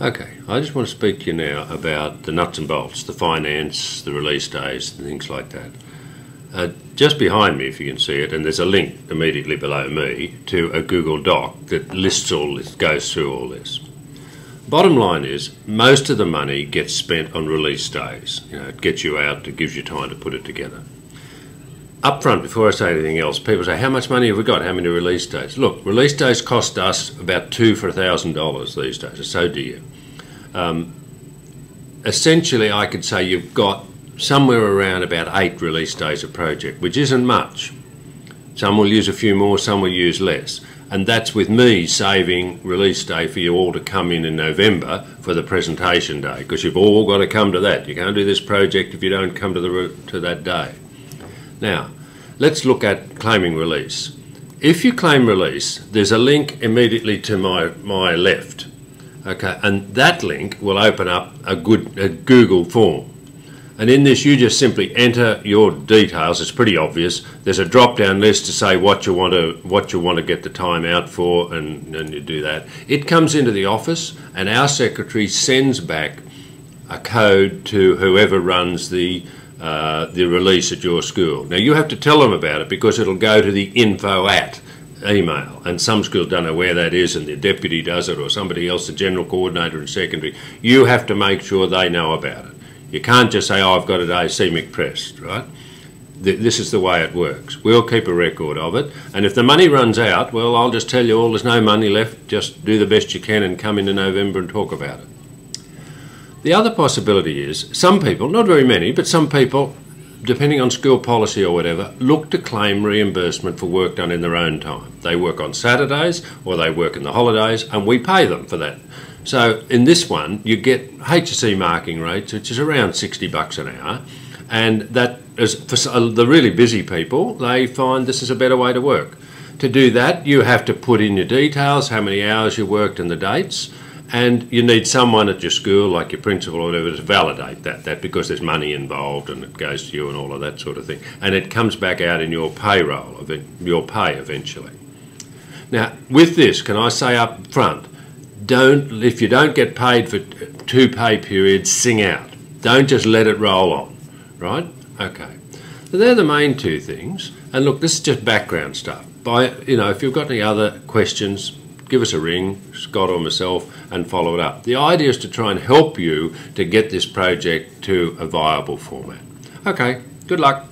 Okay, I just want to speak to you now about the nuts and bolts, the finance, the release days, and things like that. Just behind me, if you can see it, and there's a link immediately below me to a Google Doc that lists all this, goes through all this. Bottom line is, most of the money gets spent on release days. You know, it gets you out, it gives you time to put it together. Up front, before I say anything else, people say, how much money have we got? How many release days? Look, release days cost us about $2 for $1,000 these days. It's so dear. Essentially, I could say you've got somewhere around about 8 release days a project, which isn't much. Some will use a few more, some will use less. And that's with me saving release day for you all to come in November for the presentation day, because you've all got to come to that. You can't do this project if you don't come to that day. Now, let's look at claiming release. If you claim release, there's a link immediately to my left. Okay, and that link will open up a Google form. And in this, you just simply enter your details. It's pretty obvious. There's a drop-down list to say what you want to get the time out for, and you do that. It comes into the office, and our secretary sends back a code to whoever runs the release at your school. Now, you have to tell them about it because it'll go to the info@ email, and some schools don't know where that is, and the deputy does it, or somebody else, the general coordinator in secondary. You have to make sure they know about it. You can't just say, oh, I've got it, AC McPress, right? This is the way it works. We'll keep a record of it, and if the money runs out, well, I'll just tell you all there's no money left, just do the best you can and come into November and talk about it. The other possibility is, some people, not very many, but some people, depending on school policy or whatever, look to claim reimbursement for work done in their own time. They work on Saturdays or they work in the holidays, and we pay them for that. So in this one, you get HSC marking rates, which is around $60 an hour, and that is for the really busy people. They find this is a better way to work. To do that, you have to put in your details, how many hours you worked and the dates, and you need someone at your school, like your principal or whatever, to validate that because there's money involved and it goes to you and all of that sort of thing. And it comes back out in your payroll, your pay eventually. Now, with this, can I say up front, if you don't get paid for 2 pay periods, sing out. Don't just let it roll on, right? Okay. So they're the main 2 things. And look, this is just background stuff. If you've got any other questions, give us a ring, Scott or myself, and follow it up. The idea is to try and help you to get this project to a viable format. Okay, good luck.